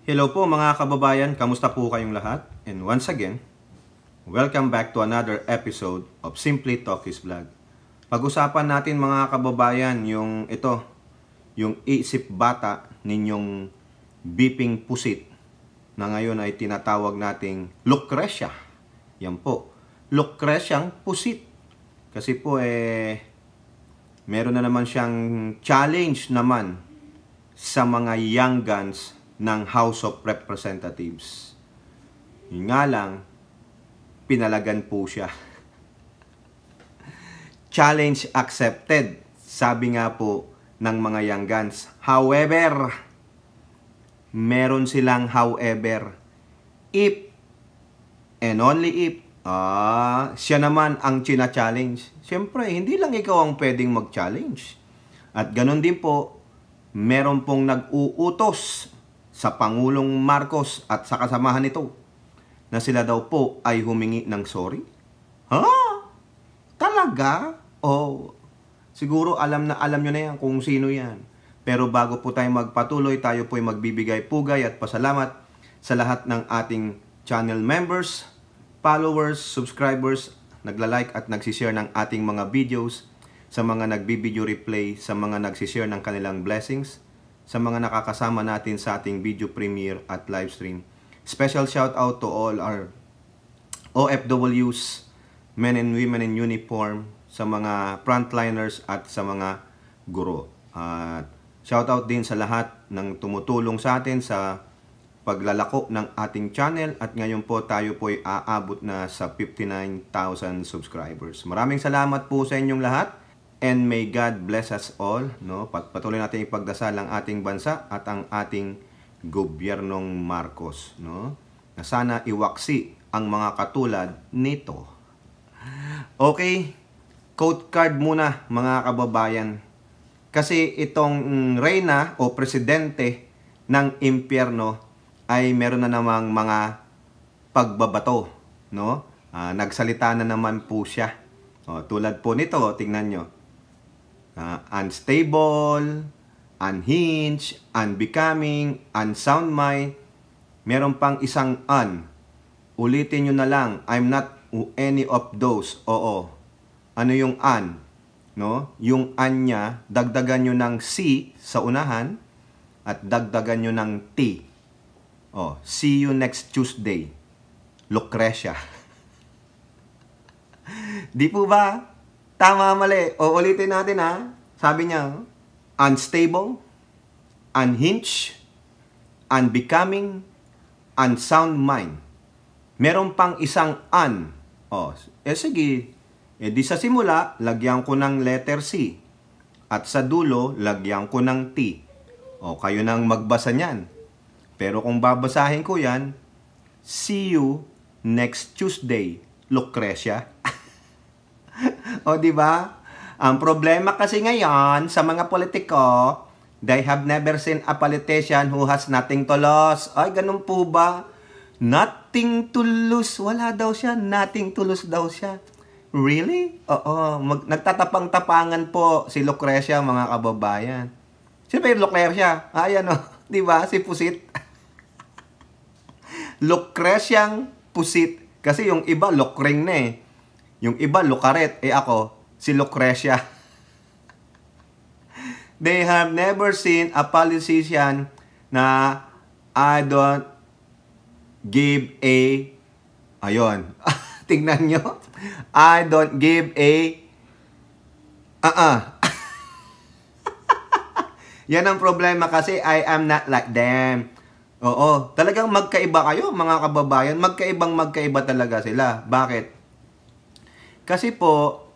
Hello po mga kababayan, kamusta po kayong lahat? And once again, welcome back to another episode of Simply Talkies Vlog. Pag-usapan natin mga kababayan yung isip bata ninyong beeping pusit na ngayon ay tinatawag nating Lucrecia. Yan po, Lucreciang pusit. Kasi po meron na naman siyang challenge naman sa mga young guns ng House of Representatives. Yun nga lang, pinalagan po siya. Challenge accepted, sabi nga po ng mga young guns. However, meron silang however. If and only if, siya naman ang china-challenge. Siyempre, hindi lang ikaw ang pwedeng mag-challenge. At ganun din po, meron pong nag-uutos sa Pangulong Marcos at sa kasamahan nito na sila daw po ay humingi ng sorry? Ha? Talaga? Siguro alam nyo na yan kung sino yan. Pero bago po tayo magpatuloy, tayo po ay magbibigay pugay at pasalamat sa lahat ng ating channel members, followers, subscribers, nagla-like at nagsishare ng ating mga videos, sa mga nagbi-video replay, sa mga nagsishare ng kanilang blessings, sa mga nakakasama natin sa ating video premiere at live stream. Special shout out to all our OFWs, men and women in uniform, sa mga frontliners at sa mga guro. At shout out din sa lahat ng tumutulong sa atin sa paglalako ng ating channel, at ngayon po tayo po ay aabot na sa 59,000 subscribers. Maraming salamat po sa inyong lahat. And may God bless us all, no? Patuloy natin ipagdasal ang ating bansa at ang ating gobyernong Marcos, no? Na sana iwaksi ang mga katulad nito. Okay, quote card muna mga kababayan. Kasi itong reyna o presidente ng impyerno ay meron na namang mga pagbabato, no? Nagsalita na naman po siya. Tulad po nito, tingnan nyo. Unstable, unhinged, unbecoming, unsound mind. Meron pang isang un. Ulitin nyo na lang, I'm not any of those. Oo. Ano yung un? No? Yung un niya, dagdagan nyo ng C sa unahan at dagdagan nyo ng T. See you next Tuesday. Lucrecia. Di po ba? Tama, mali. Ulitin natin ha. Sabi niya, unstable, unhinged, unbecoming, unsound mind. Meron pang isang un. Sige. Di sa simula, lagyan ko ng letter C. At sa dulo, lagyan ko ng T. Kayo nang magbasa niyan. Pero kung babasahin ko yan, see you next Tuesday, Lucrecia. Di ba? Ang problema kasi ngayon sa mga politiko, they have never seen a politician who has nothing to lose. Ay, ganun po ba? Nothing to lose. Wala daw siya. Nothing to lose daw siya. Really? Oo. Nagtatapang-tapangan po si Lucrecia, mga kababayan. Sino ba yung Lucrecia? Di ba? Si Pusit. Lucreciang Pusit. Kasi yung iba, Lucring na eh. Yung iba, Lucaret. Ako, si Lucrecia. They have never seen a politician na I don't give a... Ayun. Tingnan nyo. I don't give a... Yan ang problema kasi I am not like them. Oo. Talagang magkaiba kayo, mga kababayan. Magkaiba talaga sila. Bakit? Kasi po,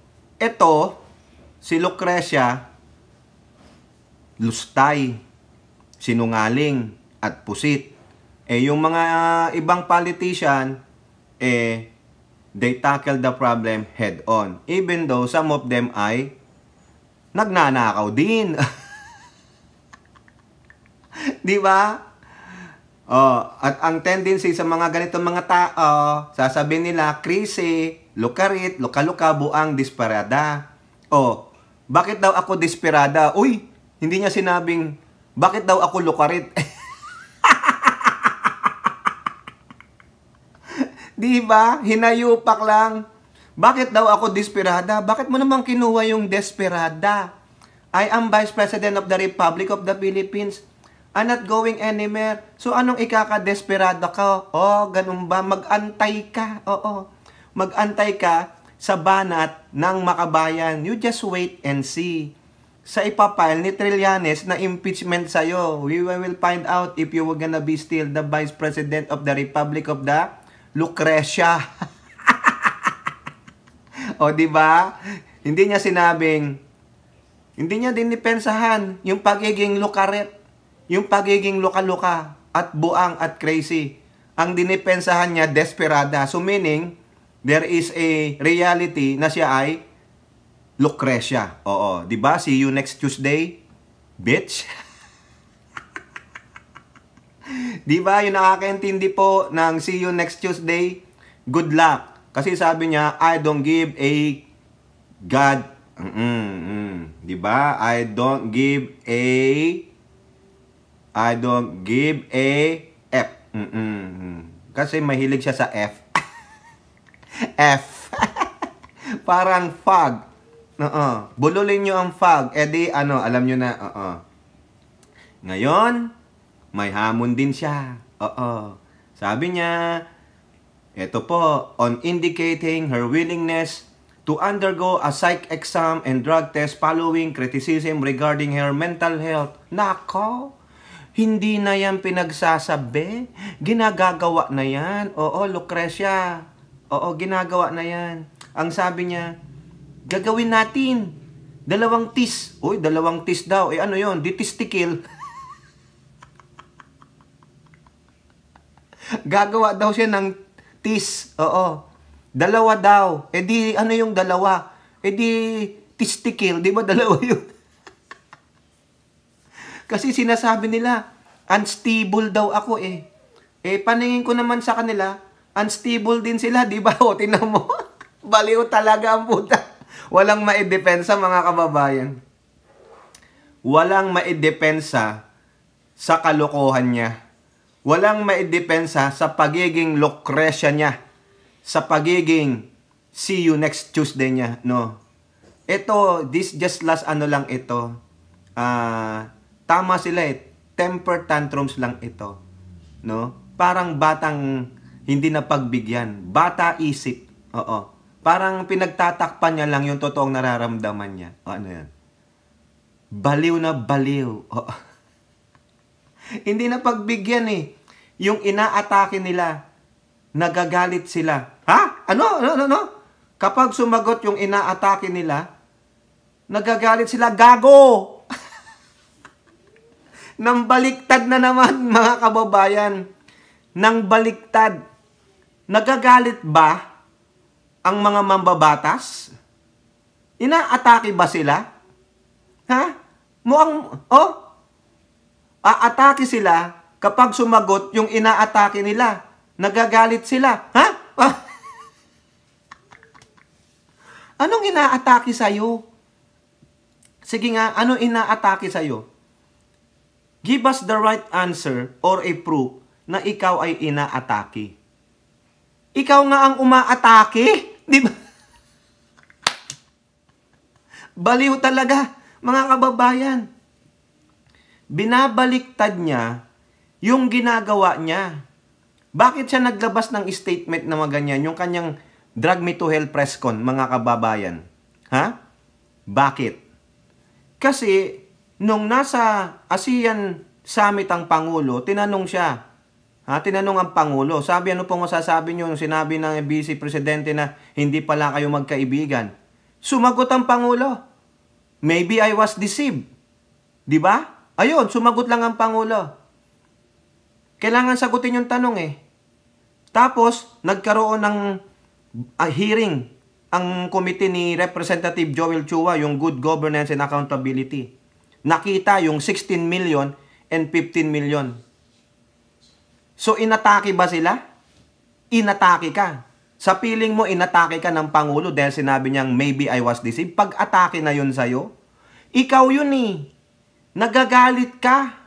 si Lucrecia, lustay, sinungaling, at pusit. Yung mga ibang politician, they tackle the problem head on. Even though some of them ay nagnanakaw din. Di ba? At ang tendency sa mga ganitong mga tao, sasabihin nila, crazy, lukarit, luka-luka, buang, disparada. Bakit daw ako disparada? Uy, hindi niya sinabing, bakit daw ako lukarit? Di ba? Hinayupak lang. Bakit daw ako desperada? Bakit mo naman kinuha yung desperada? I am Vice President of the Republic of the Philippines. I'm not going anywhere. So anong ikaka-desperada ka? Oh, ganun ba? Mag-antay ka. Oo. Mag-antay ka sa banat ng makabayan. You just wait and see. Sa ipapile ni Trillanes na impeachment sa'yo, we will find out if you were gonna be still the Vice President of the Republic of the Lucrecia. O, di ba? Hindi niya sinabing, hindi niya dinipensahan yung pagiging lukaret, yung pagiging luka-luka at buang at crazy. Ang dinipensahan niya, desperada. So meaning, there is a reality na siya ay Lucrecia. Oo, di ba? See you next Tuesday, bitch. Di ba? Yung nakakaintindi po ng see you next Tuesday, good luck. Kasi sabi niya, I don't give a God. Di ba? I don't give a F. Kasi mahilig siya sa F. F. Parang fog. Bululin nyo ang fog. Eh di, alam nyo na. Ngayon, may hamon din siya. Sabi niya, ito po, on indicating her willingness to undergo a psych exam and drug test following criticism regarding her mental health. Nako, hindi na yan pinagsasabi. Ginagagawa na yan. Oo, Lucrecia. Oo, ginagawa na yan. Ang sabi niya, gagawin natin. 2 tis. Uy, 2 tis daw. Eh ano yun? Ditistikil. Gagawa daw siya ng tis. Oo. 2 daw. Eh di, ano yung 2? Eh di, testikil. Di ba 2 yun? Kasi sinasabi nila, unstable daw ako eh. Eh, paningin ko naman sa kanila, unstable din sila, di ba? O, tinan mo. Baliw talaga ang puta. Walang maidepensa, mga kababayan. Walang maidepensa sa kalokohan niya. Walang maidepensa sa pagiging Lucrecia niya. Sa pagiging see you next Tuesday niya. No. Ito, this just last lang ito. Tama sila eh. Temper tantrums lang ito. No? Parang batang hindi na pagbigyan. Bata isip. Oo. Parang pinagtatakpan niya lang yung totoong nararamdaman niya. Ano yan? Baliw na baliw. Oo. Hindi na pagbigyan eh. Yung inaatake nila, nagagalit sila. Ha? Ano? Kapag sumagot yung inaatake nila, nagagalit sila. Gago! Nang baliktad na naman, mga kababayan. Nang baliktad. Nagagalit ba ang mga mambabatas? Inaatake ba sila? Ha? Aatake sila kapag sumagot yung inaatake nila. Nagagalit sila. Ha? Anong inaatake sa'yo? Sige nga, ano inaatake sa'yo? Give us the right answer or a proof na ikaw ay inaatake. Ikaw nga ang umaatake. Di ba? Baliw talaga, mga kababayan. Binabaliktad niya yung ginagawa niya. Bakit siya naglabas ng statement na maganyan? Yung kanyang Drag Me to Hell press con, mga kababayan. Ha? Bakit? Kasi, nung nasa ASEAN Summit ang Pangulo, tinanong siya. Tinanong ang Pangulo. Sabi, ano pong masasabi nyo? Sinabi ng Vice Presidente na hindi pala kayo magkaibigan. Sumagot ang Pangulo. Maybe I was deceived. Di ba? Ayun, sumagot lang ang Pangulo. Kailangan sagutin yung tanong eh. Tapos, nagkaroon ng hearing ang komite ni Representative Joel Chua, yung Good Governance and Accountability. Nakita yung 16 million and 15 million. So, inatake ba sila? Inatake ka. Sa piling mo, inatake ka ng Pangulo dahil sinabi niyang maybe I was deceived. Pag-atake na yun sa'yo, ikaw yun eh. Nagagalit ka.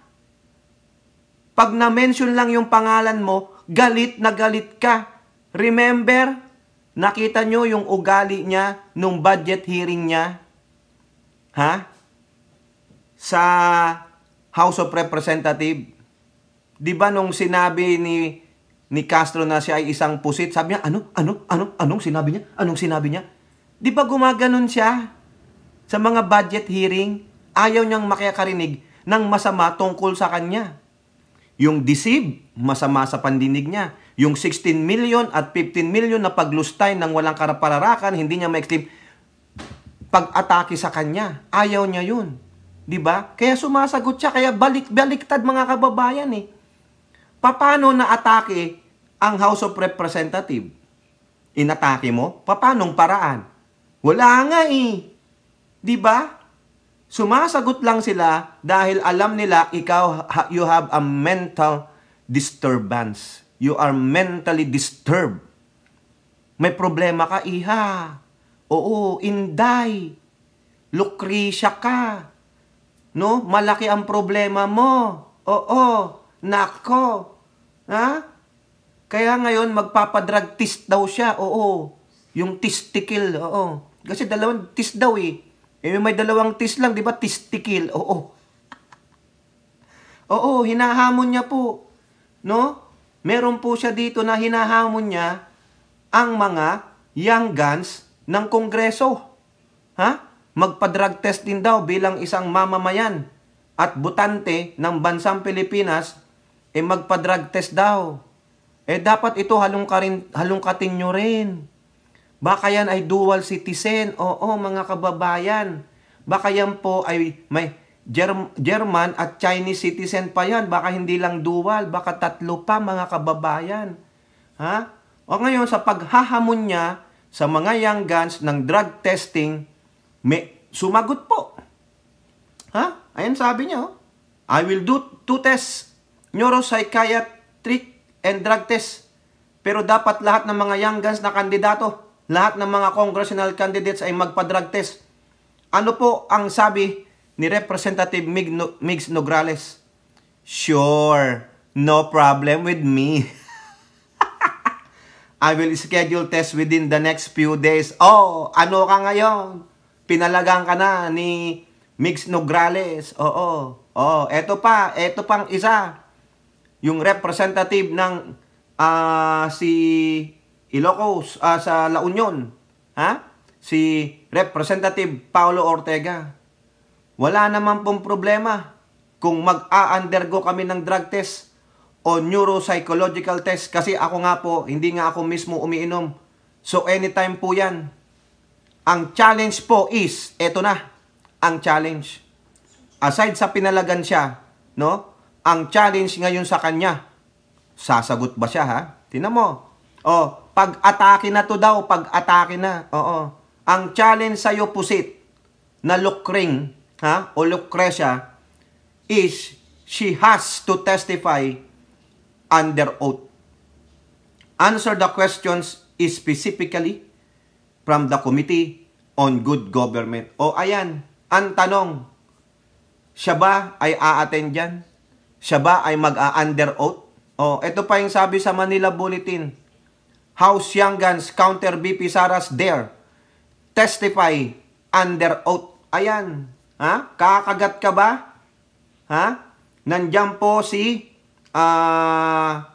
Pag na-mention lang yung pangalan mo, galit na galit ka. Remember, nakita nyo yung ugali niya nung budget hearing niya? Ha? Sa House of Representatives. Di ba nung sinabi ni Castro na siya ay isang pusit, sabi niya, anong sinabi niya? Anong sinabi niya? Di ba gumaganon siya? Sa mga budget hearing, ayaw niyang makakarinig ng masama tungkol sa kanya. Yung deceive, masama sa pandinig niya. Yung 16 million at 15 million na paglustay ng walang karapararakan, hindi niya ma-explain pag-atake sa kanya. Ayaw niya yun. Diba? Kaya sumasagot siya. Kaya baliktad mga kababayan eh. Paano na-atake ang House of Representatives? Inatake mo? Paanong paraan? Wala nga eh. Diba? Sumasagot lang sila dahil alam nila you have a mental disturbance. You are mentally disturbed. May problema ka, iha. Oo, Inday. Lucrecia ka. No? Malaki ang problema mo. Oo, nako. Ha? Kaya ngayon, magpapadrag test daw siya. Oo. Yung testicle. Oo. Kasi dalawang test daw eh. May dalawang test lang, di ba? Testicle. Oo. Oo, hinahamon niya po. No? Meron po siya dito na hinahamon niya ang mga young guns ng Kongreso. Ha? Magpa-drug test din daw bilang isang mamamayan at butante ng bansang Pilipinas, magpa-drug test daw. Dapat ito halongkatin nyo rin. Baka yan ay dual citizen. Oo, mga kababayan. Baka yan po ay may German at Chinese citizen pa yan. Baka hindi lang dual. Baka tatlo pa, mga kababayan. Ha? O ngayon, sa paghahamon niya sa mga young guns ng drug testing, sumagot po. Ha? Ayan sabi niya. I will do 2 tests. Neuropsychiatric and drug test. Pero dapat lahat ng mga young guns na kandidato, lahat ng mga congressional candidates ay magpa-drug test. Ano po ang sabi ni Representative Migs Nograles? Sure, no problem with me. I will schedule test within the next few days. Oh, ano ka ngayon? Pinalagang ka na ni Migs Nograles. Oo. Oh, eto pang isa. Yung representative ng si Ilocos sa La Union, ha? Si Representative Paulo Ortega. Wala naman pong problema kung mag-a-undergo kami ng drug test o neuropsychological test kasi ako nga po, hindi nga ako mismo umiinom. So anytime po yan. Ang challenge po is, eto na, ang challenge. Aside sa pinalagan siya, no? Ang challenge ngayon sa kanya, sasagot ba siya, ha? Tingnan mo. Oh, pag-atake na to daw, pag-atake na. Oo. Ang challenge sa iyo, pusit, na Lucring, ha? O Lucrecia, is she has to testify under oath. Answer the questions specifically from the Committee on Good Government. O ayan, ang tanong, siya ba ay a-attend dyan? Siya ba ay mag-a-under oath? O, ito pa yung sabi sa Manila Bulletin. House Young Guns counter BP Saras dare testify under oath. Ayan. Ha? Kakagat ka ba? Ha? Nandiyan po si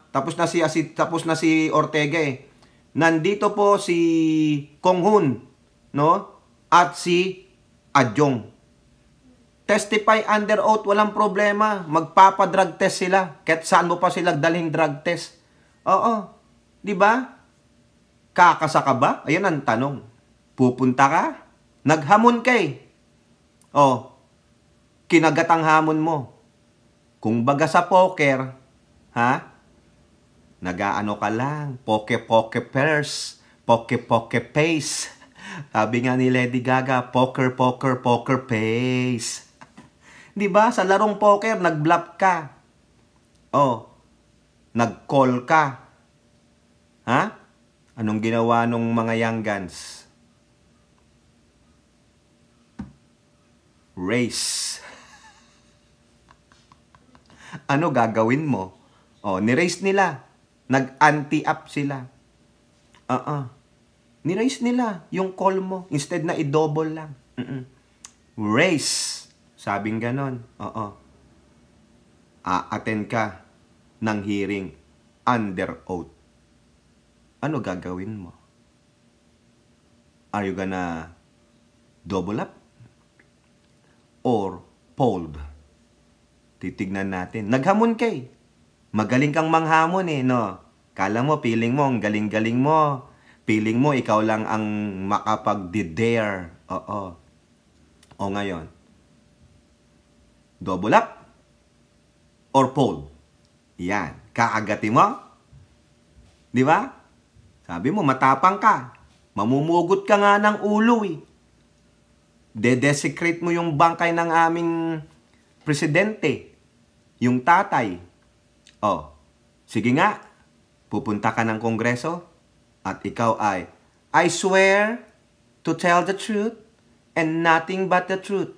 tapos na si Ortega eh. Nandito po si Kong Hun, no? At si Adjong. Testify under oath, walang problema. Magpapa-drug test sila. Kahit saan mo pa sila dalhin drug test. Oo. Di ba? Kakasa ka ba? Ayun ang tanong. Pupunta ka? Naghamon ka eh. Oh. Kinagat ang hamon mo. Kung baga sa poker, ha? Nagaano ka lang. Poke-poke pairs. Poke-poke pace. Sabi nga ni Lady Gaga, poker pace. Di ba? Sa larong poker, nag-bluff ka. Oh, nag-call ka. Ha? Anong ginawa nung mga young guns? Race. Ano gagawin mo? Oh, ni-race nila. Nag-anti-up sila. Ni-raise nila yung call mo instead na i-double lang. Raise. Sabing ganon. Attend ka ng hearing under oath. Ano gagawin mo? Are you gonna double up? Or fold? Titignan natin. Naghamon kay. Magaling kang manghamon no? Kala mo, feeling mo, ang galing-galing mo. Feeling mo, ikaw lang ang makapag-dare. O ngayon, double up or fold? Yan. Kaagati mo? Di ba? Sabi mo, matapang ka. Mamumugot ka nga ng ulo De-desecrate mo yung bangkay ng aming presidente. Yung tatay. Sige nga. Pupunta ka ng kongreso at ikaw ay, I swear to tell the truth and nothing but the truth.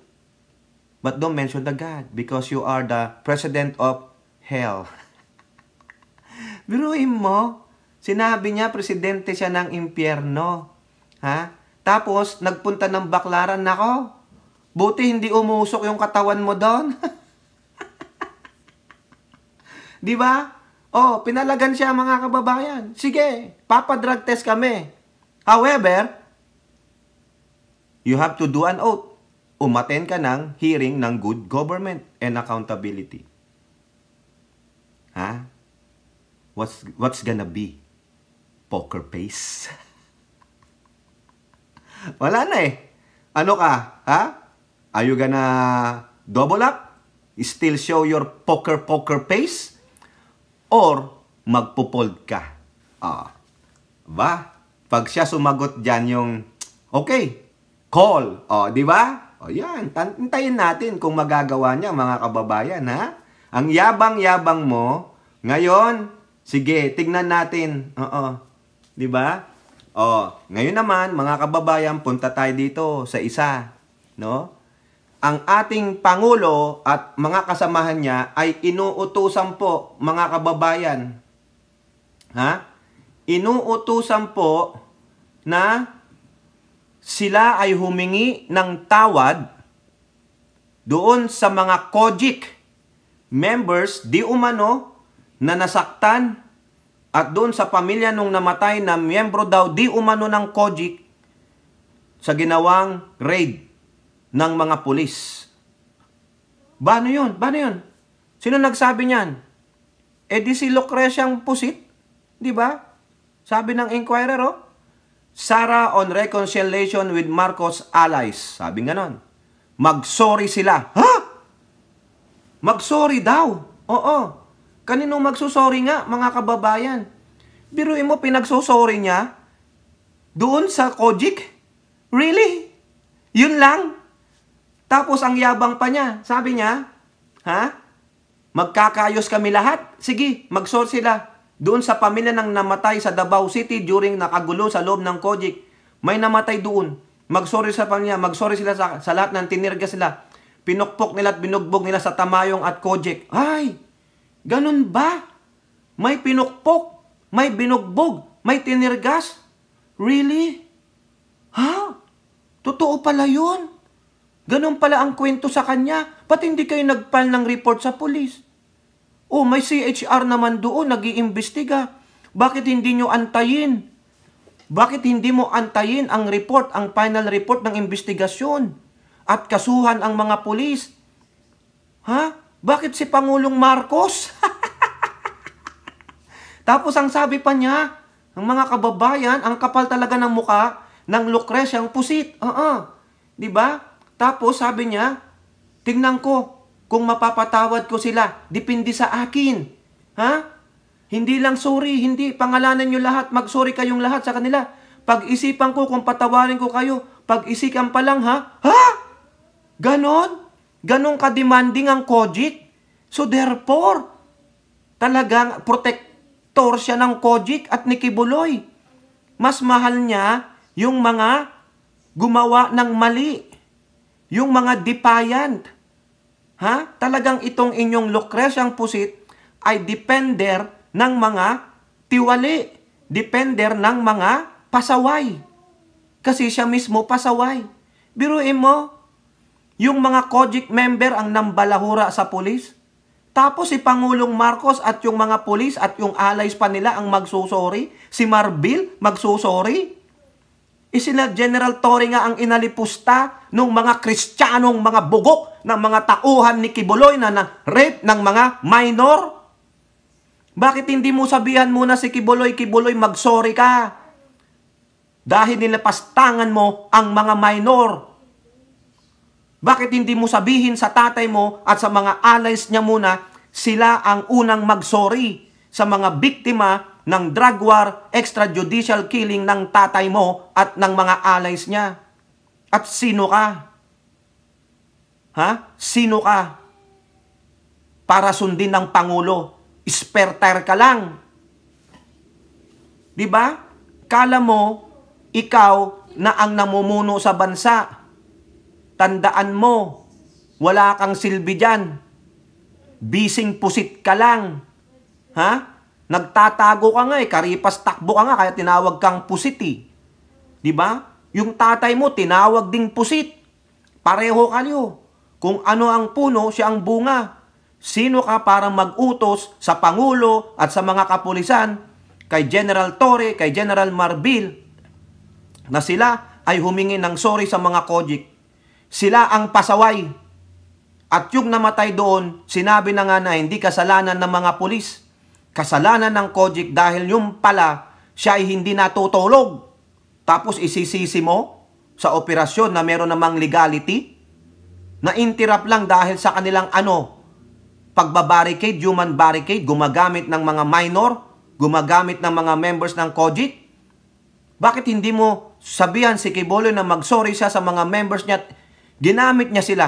But don't mention the God because you are the president of hell. Biruin mo, sinabi niya presidente siya ng impyerno. Tapos, nagpunta ng Baklaran. Nako, buti hindi umusok yung katawan mo doon. Di ba? Pinalagan siya mga kababayan. Sige, papadrug test kami. However, you have to do an oath. Umattend ka ng hearing ng good government and accountability. What's gonna be? Poker face? Wala na Ano ka? Are you gonna double up? Still show your poker face? Or magpupold ka? Pag siya sumagot dyan yung, okay, call. Di ba? Yan. Hintayin natin kung magagawa niya, mga kababayan, Ang yabang-yabang mo, ngayon, sige, tignan natin. Di ba? Ngayon naman, mga kababayan, punta tayo dito sa isa, no? Ang ating Pangulo at mga kasamahan niya ay inuutusan po, mga kababayan. Inuutusan po na sila ay humingi ng tawad doon sa mga COGIC members di umano na nasaktan at doon sa pamilya nung namatay na miyembro daw di umano ng COGIC sa ginawang raid ng mga pulis. Paano yun? Sino nagsabi niyan? Di si Lucreciang Pusit, di ba? Sabi ng Inquirer, Sara on reconciliation with Marcos allies. Sabi ganon. Mag-sorry sila. Mag-sorry daw. Kanino magsusorry nga, mga kababayan? Biruin mo, pinagsusorry niya doon sa COGIC? Really? Yun lang? Tapos ang yabang pa niya. Sabi niya, magkakayos kami lahat. Sige, mag-sorry sila. Doon sa pamilya ng namatay sa Davao City during nakagulo sa loob ng COGIC. May namatay doon. Mag-sorry sa pamilya. Mag-sorry sila sa lahat ng tinirga sila. Pinukpok nila at binugbog nila sa Tamayong at COGIC. Ay! Ganun ba? May pinukpok, may binugbog, may tinirgas? Really? Totoo pala yun? Ganun pala ang kwento sa kanya. Ba't hindi kayo nag-file ng report sa pulis? May CHR naman doon, nag-iimbestiga. Bakit hindi nyo antayin? Bakit hindi mo antayin ang report, ang final report ng investigasyon? At kasuhan ang mga pulis? Bakit si Pangulong Marcos? Tapos ang sabi pa niya, ang mga kababayan, ang kapal talaga ng muka ng Lucreciang Pusit. Di ba? Tapos sabi niya, tingnan ko kung mapapatawad ko sila. Depende sa akin. Hindi lang sorry, hindi. Pangalanan nyo lahat. Mag-sorry kayong lahat sa kanila. Pag-isipan ko kung patawarin ko kayo. Pag-isikan pa lang, Ganon? Ganon ka-demanding ang COGIC? So therefore, talagang protector siya ng COGIC at ni Kibuloy. Mas mahal niya yung mga gumawa ng mali. Yung mga defiant. Talagang itong inyong Lucreciang Pusit ay defender ng mga tiwali. defender ng mga pasaway. Kasi siya mismo pasaway. Biruin mo, yung mga COGIC member ang nambalahura sa pulis. Tapos si Pangulong Marcos at yung mga pulis at yung allies pa nila ang magsusori. Si Marbil magsusori. Isina General Torre nga ang inalipusta ng mga Kristiyanong mga bugok ng mga tauhan ni Kibuloy na rape ng mga minor. Bakit hindi mo sabihan muna si Kibuloy, magsorry ka? Dahil nilapastangan mo ang mga minor. Bakit hindi mo sabihin sa tatay mo at sa mga allies niya muna, sila ang unang magsorry sa mga biktima ng drug war, extrajudicial killing ng tatay mo at ng mga allies niya. At sino ka? Ha? Sino ka? Para sundin ng Pangulo. Spare tire ka lang. Diba? Kala mo, ikaw na ang namumuno sa bansa. Tandaan mo, wala kang silbi dyan. Bising pusit ka lang. Ha? Nagtatago ka nga karipas takbo ka nga, kaya tinawag kang pusit eh. Diba? Yung tatay mo, tinawag ding pusit. Pareho kayo. Kung ano ang puno, siya ang bunga. Sino ka para mag-utos sa Pangulo at sa mga kapulisan, kay General Torre, kay General Marbil, na sila ay humingi ng sorry sa mga COGIC. Sila ang pasaway. At yung namatay doon, sinabi na nga na hindi kasalanan ng mga pulis. Kasalanan ng COGIC dahil yung pala, siya ay hindi natutulog. Tapos isisisi mo sa operasyon na meron namang legality, na interrupt lang dahil sa kanilang pagbabarricade, human barricade, gumagamit ng mga minor, gumagamit ng mga members ng COGIC. Bakit hindi mo sabihan si Kibuloy na mag-sorry siya sa mga members niya? Ginamit niya sila.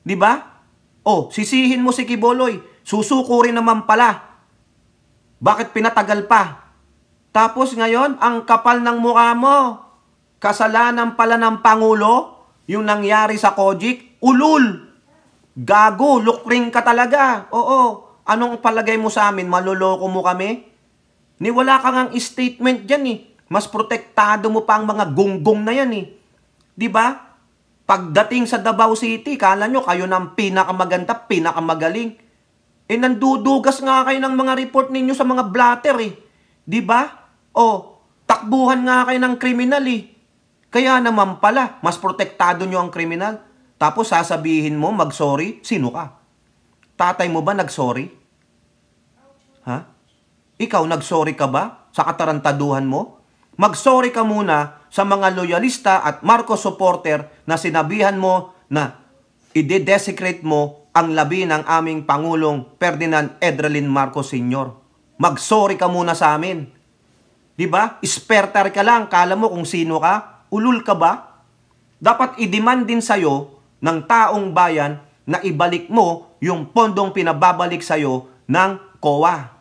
Diba? Sisihin mo si Kibuloy. Susuko rin naman pala. Bakit pinatagal pa? Tapos ngayon, ang kapal ng mukha mo. Kasalanan pala ng Pangulo, yung nangyari sa COGIC, ulul. Gago, lukring ka talaga. Oo. Anong palagay mo sa amin? Maloloko mo kami? Wala kang ang statement dyan eh. Mas protektado mo pa ang mga gunggong na yan eh. Diba? Pagdating sa Davao City, kala nyo kayo ng pinakamaganda, pinakamagaling. Nandudugas nga kayo ng mga report ninyo sa mga blatter eh. Diba? Takbuhan nga kayo ng kriminal eh. Kaya naman pala, mas protektado nyo ang kriminal. Tapos sasabihin mo, mag-sorry, sino ka? Tatay mo ba nag-sorry? Ha? Ikaw, nag-sorry ka ba sa katarantaduhan mo? Mag-sorry ka muna sa mga loyalista at Marcos supporter na sinabihan mo na ide-desecrate mo ang labi ng aming Pangulong Ferdinand Edralin Marcos Sr. Mag-sorry ka muna sa amin. Diba? Spare tire ka lang, kala mo kung sino ka? Ulul ka ba? Dapat i-demand din sa'yo ng taong bayan na ibalik mo yung pondong pinababalik sa'yo ng COA.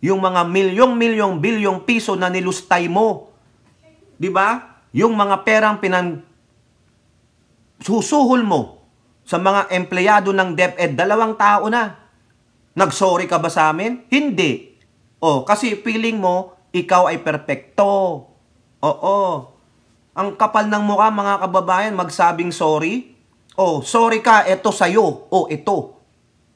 Yung mga bilyong piso na nilustay mo. Diba? Yung mga perang susuhol mo sa mga empleyado ng DepEd, 2 tao na. Nag-sorry ka ba sa amin? Hindi. Kasi feeling mo, ikaw ay perpekto. Oo. Ang kapal ng mukha, mga kababayan, magsabing sorry. Sorry ka, eto sa'yo. Ito.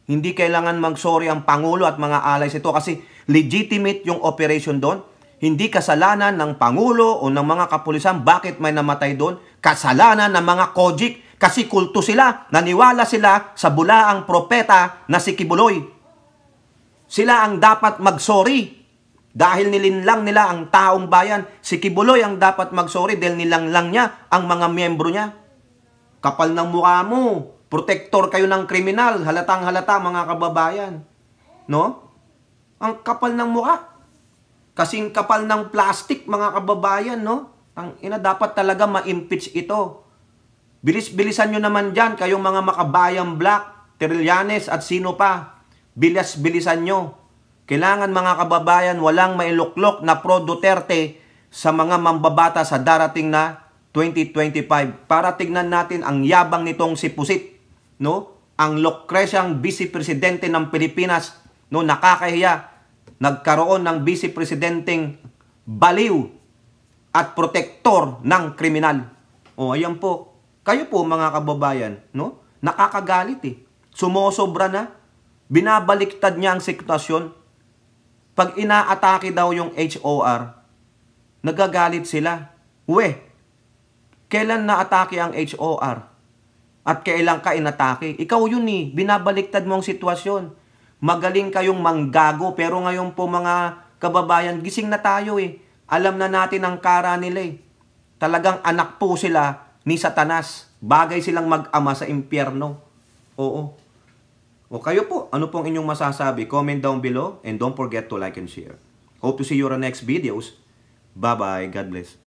Hindi kailangan mag-sorry ang Pangulo at mga allies ito kasi legitimate yung operation doon. Hindi kasalanan ng Pangulo o ng mga kapulisan bakit may namatay doon. Kasalanan ng mga COGIC kasi kulto sila. Naniwala sila sa bulaang propeta na si Kibuloy. Sila ang dapat mag-sorry dahil nilinlang nila ang taong bayan. Si Kibuloy ang dapat mag-sorry dahil nilanglang niya ang mga miyembro niya. Kapal ng mukha mo. Protector kayo ng kriminal. Halatang halata, mga kababayan. No? Ang kapal ng mukha. Kasing kapal ng plastic, mga kababayan, no? Dapat talaga ma-impeach ito. Bilis-bilisan nyo naman dyan, kayong mga makabayang Black, Trillanes at sino pa. Bilis-bilisan nyo. Kailangan, mga kababayan, walang mailuklok na pro Duterte sa mga mambabata sa darating na 2025. Para tignan natin ang yabang nitong si Pusit, no? Ang Lucreciang Vice Presidente ng Pilipinas, no? Nakakahiya. nagkaroon ng vice presidenteng baliw at protektor ng kriminal. O, ayan po. Kayo po mga kababayan, no? Nakakagalit eh. Sumosobra na. Binabaliktad niya ang sitwasyon. Pag inaatake daw yung HOR, nagagalit sila. Kailan naatake ang HOR? At kailan ka inatake? Ikaw yun eh. Binabaliktad mo ang sitwasyon. Magaling kayong manggago. Pero ngayon po mga kababayan, gising na tayo eh. Alam na natin ang kara nila eh. Talagang anak po sila ni Satanas. Bagay silang mag-ama sa impyerno. Oo. O kayo po, ano pong inyong masasabi? Comment down below and don't forget to like and share. Hope to see you on the next videos. Bye-bye. God bless.